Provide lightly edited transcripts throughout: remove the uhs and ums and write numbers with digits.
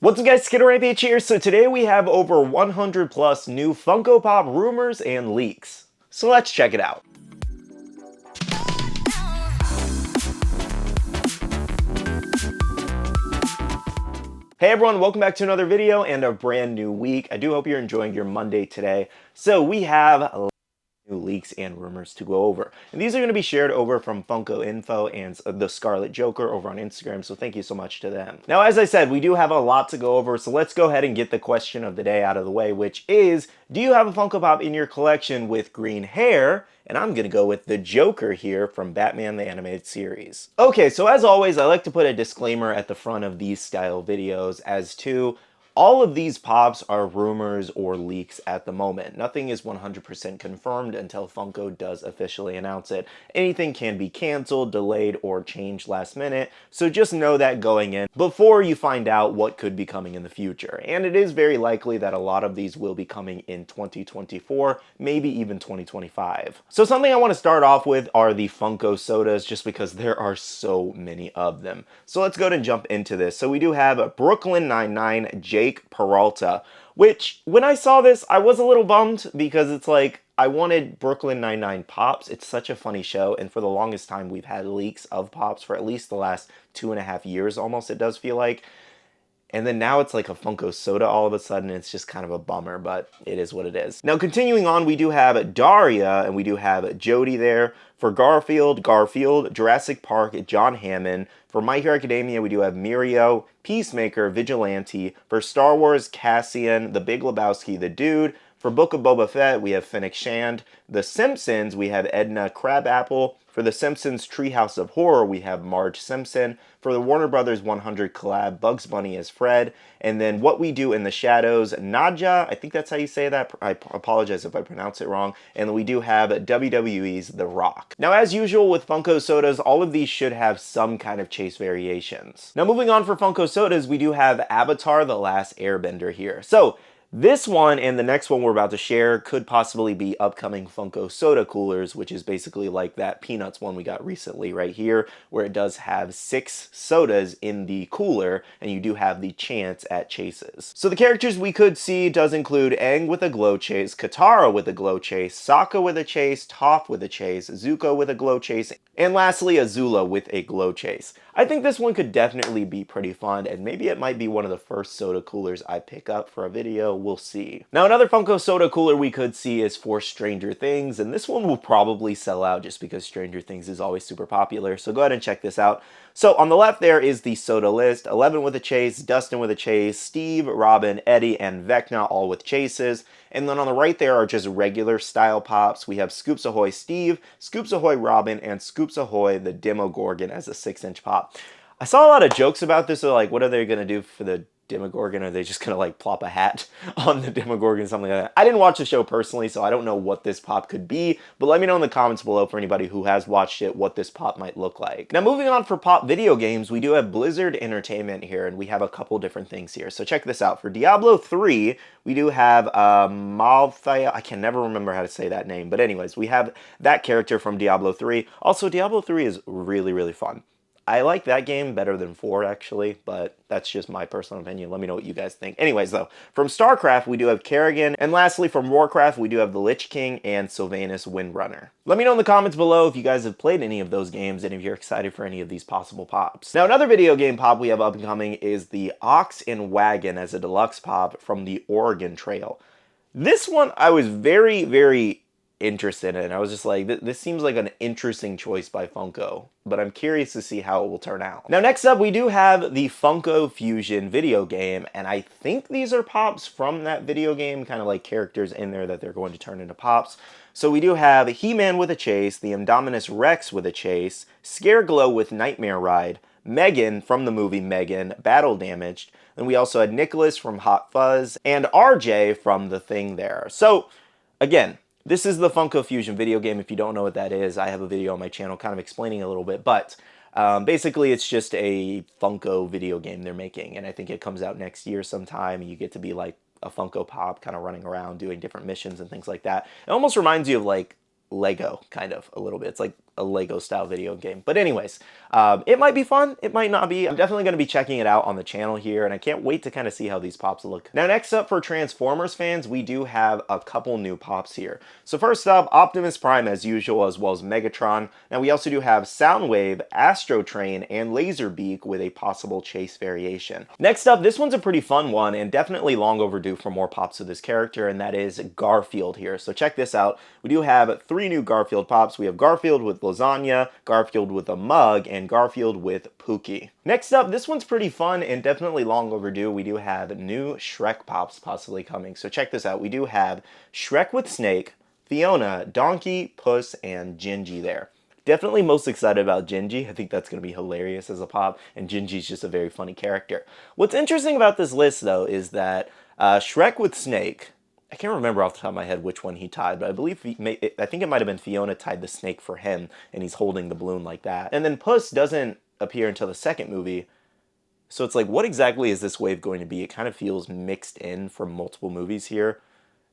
What's up guys, SkittleRampage here. So today we have over 100 plus new Funko Pop rumors and leaks. So let's check it out. Hey everyone, welcome back to another video and a brand new week. I do hope you're enjoying your Monday today. So we have a lot of new leaks and rumors to go over. And these are going to be shared over from Funko Info and TheScarletJoker over on Instagram, so thank you so much to them. Now, as I said, we do have a lot to go over, so let's go ahead and get the question of the day out of the way, which is, do you have a Funko Pop in your collection with green hair? And I'm gonna go with the Joker here from Batman the Animated Series. Okay, so as always, I like to put a disclaimer at the front of these style videos as to all of these pops are rumors or leaks at the moment. Nothing is 100% confirmed until Funko does officially announce it. Anything can be canceled, delayed, or changed last minute, so just know that going in before you find out what could be coming in the future. And it is very likely that a lot of these will be coming in 2024, maybe even 2025. So something I want to start off with are the Funko Sodas, just because there are so many of them. So let's go ahead and jump into this. So we do have Brooklyn Nine-Nine Jake Peralta, which when I saw this, I was a little bummed because it's like, I wanted Brooklyn Nine-Nine Pops. It's such a funny show, and for the longest time, we've had leaks of Pops for at least the last 2.5 years almost, it does feel like. And then now it's like a Funko Soda all of a sudden. It's just kind of a bummer, but it is what it is. Now, continuing on, we do have Daria, and we do have Jody there. For Garfield, Jurassic Park, John Hammond. For My Hero Academia, we do have Mirio, Peacemaker, Vigilante. For Star Wars, Cassian, The Big Lebowski, The Dude. For Book of Boba Fett, we have Fennec Shand. The Simpsons, we have Edna Crabapple. For The Simpsons Treehouse of Horror, we have Marge Simpson. For the Warner Brothers 100 collab, Bugs Bunny as Fred. And then What We Do in the Shadows, Nadja, I think that's how you say that. I apologize if I pronounce it wrong. And we do have WWE's The Rock. Now, as usual with Funko Sodas, all of these should have some kind of chase variations. Now, moving on for Funko Sodas, we do have Avatar: The Last Airbender here. So, this one and the next one we're about to share could possibly be upcoming Funko Soda coolers, which is basically like that Peanuts one we got recently right here, where it does have 6 sodas in the cooler, and you do have the chance at chases. So the characters we could see does include Aang with a glow chase, Katara with a glow chase, Sokka with a chase, Toph with a chase, Zuko with a glow chase, and lastly Azula with a glow chase. I think this one could definitely be pretty fun, and maybe it might be one of the first soda coolers I pick up for a video. We'll see. Now, another Funko Soda cooler we could see is for Stranger Things, and this one will probably sell out just because Stranger Things is always super popular, so go ahead and check this out. So on the left there is the soda list: Eleven with a chase, Dustin with a chase, Steve, Robin, Eddie, and Vecna all with chases. And then on the right there are just regular style pops. We have Scoops Ahoy Steve, Scoops Ahoy Robin, and Scoops Ahoy the Demogorgon as a 6-inch pop. I saw a lot of jokes about this, so like, what are they going to do for the Demogorgon? Are they just gonna like plop a hat on the Demogorgon, something like that? I didn't watch the show personally, so I don't know what this pop could be, but let me know in the comments below for anybody who has watched it what this pop might look like. Now, moving on for pop video games, we do have Blizzard Entertainment here, and we have a couple different things here. So check this out. For Diablo 3, we do have Malthea. I can never remember how to say that name, but anyways, we have that character from Diablo 3. Also, Diablo 3 is really, really fun. I like that game better than 4, actually, but that's just my personal opinion. Let me know what you guys think. Anyways, though, from StarCraft, we do have Kerrigan, and lastly, from Warcraft, we do have the Lich King and Sylvanas Windrunner. Let me know in the comments below if you guys have played any of those games and if you're excited for any of these possible pops. Now, another video game pop we have up and coming is the Ox and Wagon as a deluxe pop from the Oregon Trail. This one I was very, very interested in. I was just like, this seems like an interesting choice by Funko, but I'm curious to see how it will turn out. Now, next up, we do have the Funko Fusion video game, and I think these are pops from that video game, kind of like characters in there that they're going to turn into pops. So we do have He-Man with a chase, the Indominus Rex with a chase, Scareglow with Nightmare Ride, Megan from the movie Megan, Battle Damaged, and we also had Nicholas from Hot Fuzz, and RJ from The Thing there. So, again, this is the Funko Fusion video game. If you don't know what that is, I have a video on my channel kind of explaining a little bit, but basically it's just a Funko video game they're making, and I think it comes out next year sometime. You get to be like a Funko Pop kind of running around doing different missions and things like that. It almost reminds you of like Lego, kind of, a little bit. It's like a Lego style video game. But anyways, it might be fun, it might not be. I'm definitely going to be checking it out on the channel here, and I can't wait to kind of see how these pops look. Now next up for Transformers fans, we do have a couple new pops here. So first up, Optimus Prime as usual, as well as Megatron. Now we also do have Soundwave, Astro Train, and Laserbeak with a possible chase variation. Next up, this one's a pretty fun one and definitely long overdue for more pops of this character, and that is Garfield here. So check this out. We do have 3 new Garfield pops. We have Garfield with lasagna, Garfield with a mug, and Garfield with Pookie. Next up, this one's pretty fun and definitely long overdue. We do have new Shrek pops possibly coming. So check this out. We do have Shrek with Snake, Fiona, Donkey, Puss, and Gingy there. Definitely most excited about Gingy. I think that's going to be hilarious as a pop, and Gingy's just a very funny character. What's interesting about this list, though, is that Shrek with Snake, I can't remember off the top of my head which one he tied, but I believe I think it might have been Fiona tied the snake for him, and he's holding the balloon like that. And then Puss doesn't appear until the second movie, so it's like, what exactly is this wave going to be? It kind of feels mixed in from multiple movies here,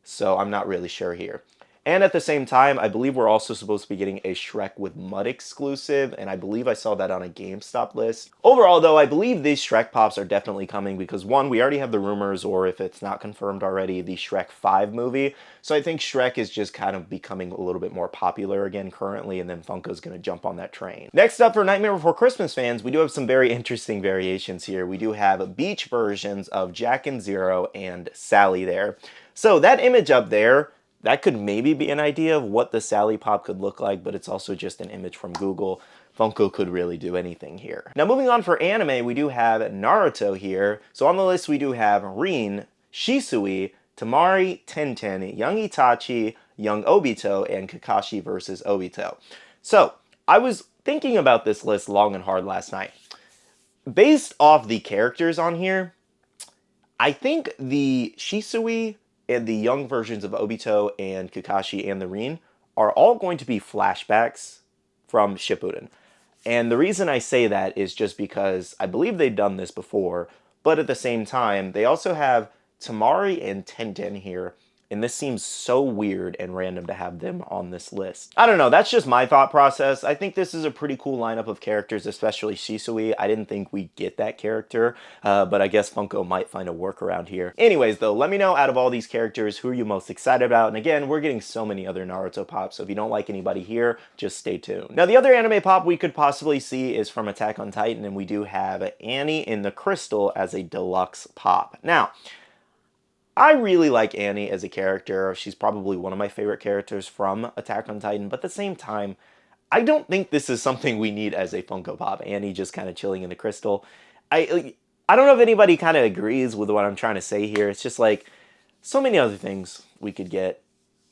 so I'm not really sure here. And at the same time, I believe we're also supposed to be getting a Shrek with Mud exclusive, and I believe I saw that on a GameStop list. Overall, though, I believe these Shrek pops are definitely coming because, one, we already have the rumors, or if it's not confirmed already, the Shrek 5 movie. So I think Shrek is just kind of becoming a little bit more popular again currently, and then Funko's going to jump on that train. Next up, for Nightmare Before Christmas fans, we do have some very interesting variations here. We do have beach versions of Jack and Zero and Sally there. So that image up there, that could maybe be an idea of what the Sally pop could look like, but it's also just an image from Google. Funko could really do anything here. Now moving on for anime, we do have Naruto here. So on the list we do have Rin, Shisui, Tamari, Tenten, Young Itachi, Young Obito, and Kakashi versus Obito. So I was thinking about this list long and hard last night. Based off the characters on here, I think the Shisui and the young versions of Obito and Kakashi and the Rin are all going to be flashbacks from Shippuden. And the reason I say that is just because I believe they've done this before, but at the same time, they also have Tamari and Tenten here, and this seems so weird and random to have them on this list. I don't know, that's just my thought process. I think this is a pretty cool lineup of characters, especially Shisui. I didn't think we'd get that character, but I guess Funko might find a workaround here. Anyways, though, let me know out of all these characters who are you most excited about. And again, we're getting so many other Naruto pops, so if you don't like anybody here, just stay tuned. Now, the other anime pop we could possibly see is from Attack on Titan, and we do have Annie in the Crystal as a deluxe pop. Now, I really like Annie as a character. She's probably one of my favorite characters from Attack on Titan, but at the same time, I don't think this is something we need as a Funko Pop. Annie just kind of chilling in the crystal. I don't know if anybody kind of agrees with what I'm trying to say here. It's just like, so many other things we could get.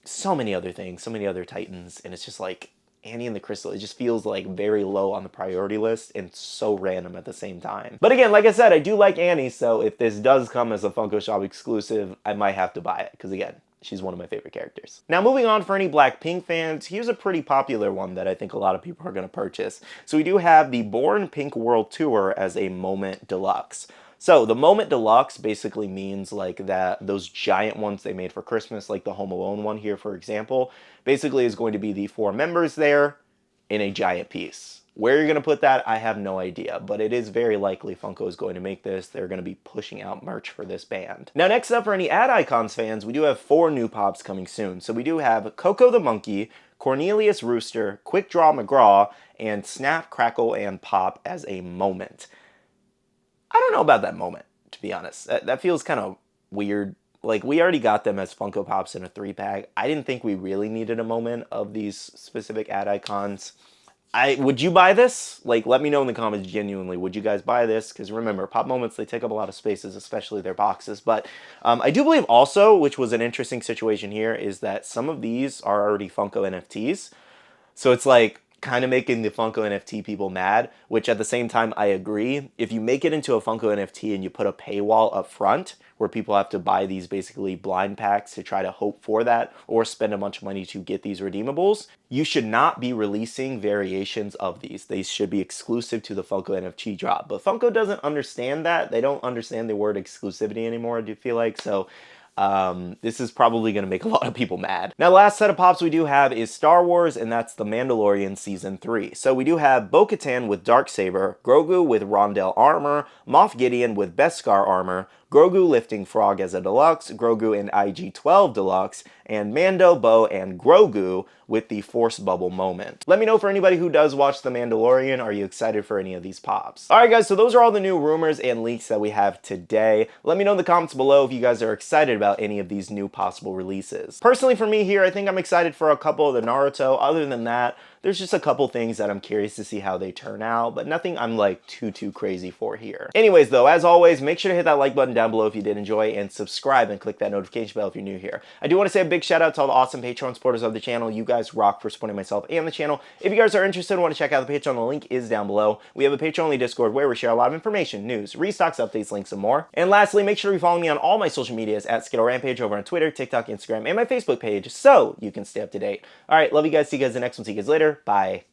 So many other things, so many other Titans, and it's just like, Annie and the Crystal, it just feels like very low on the priority list and so random at the same time. But again, like I said, I do like Annie, so if this does come as a Funko Shop exclusive, I might have to buy it, because again, she's one of my favorite characters. Now moving on for any Blackpink fans, here's a pretty popular one that I think a lot of people are going to purchase. So we do have the Born Pink World Tour as a Moment Deluxe. So the Moment Deluxe basically means like that those giant ones they made for Christmas, like the Home Alone one here, for example, basically is going to be the 4 members there in a giant piece. Where you're going to put that, I have no idea, but it is very likely Funko is going to make this. They're going to be pushing out merch for this band. Now next up for any Ad Icons fans, we do have 4 new pops coming soon. So we do have Coco the Monkey, Cornelius Rooster, Quick Draw McGraw, and Snap, Crackle, and Pop as a Moment. I don't know about that Moment, to be honest. That feels kind of weird. Like, we already got them as Funko Pops in a 3-pack. I didn't think we really needed a Moment of these specific Ad Icons. Would you buy this? Like, let me know in the comments genuinely. Would you guys buy this? Because remember, Pop Moments, they take up a lot of spaces, especially their boxes. But I do believe also, which was an interesting situation here, is that some of these are already Funko NFTs. So it's like, kind of making the Funko NFT people mad, which at the same time I agree. If you make it into a Funko NFT and you put a paywall up front where people have to buy these basically blind packs to try to hope for that or spend a bunch of money to get these redeemables, you should not be releasing variations of these. They should be exclusive to the Funko NFT drop. But Funko doesn't understand that. They don't understand the word exclusivity anymore, I do feel like. So This is probably going to make a lot of people mad. Now, last set of pops we do have is Star Wars, and that's The Mandalorian Season 3. So we do have Bo-Katan with Darksaber, Grogu with Rondell armor, Moff Gideon with Beskar armor, Grogu lifting Frog as a deluxe, Grogu in IG-12 deluxe, and Mando, Bo, and Grogu with the Force Bubble moment. Let me know for anybody who does watch The Mandalorian, are you excited for any of these pops? Alright guys, so those are all the new rumors and leaks that we have today. Let me know in the comments below if you guys are excited about any of these new possible releases. Personally for me here, I think I'm excited for a couple of the Naruto. Other than that, there's just a couple things that I'm curious to see how they turn out, but nothing I'm like too crazy for here. Anyways though, as always, make sure to hit that like button down below if you did enjoy, and subscribe and click that notification bell if you're new here. I do want to say a big shout out to all the awesome Patreon supporters of the channel. You guys rock for supporting myself and the channel. If you guys are interested and want to check out the Patreon, the link is down below. We have a Patreon-only Discord where we share a lot of information, news, restocks, updates, links, and more. And lastly, make sure to follow me on all my social medias at SkittleRampage over on Twitter, TikTok, Instagram, and my Facebook page so you can stay up to date. Alright, love you guys. See you guys in the next one. See you guys later. Bye.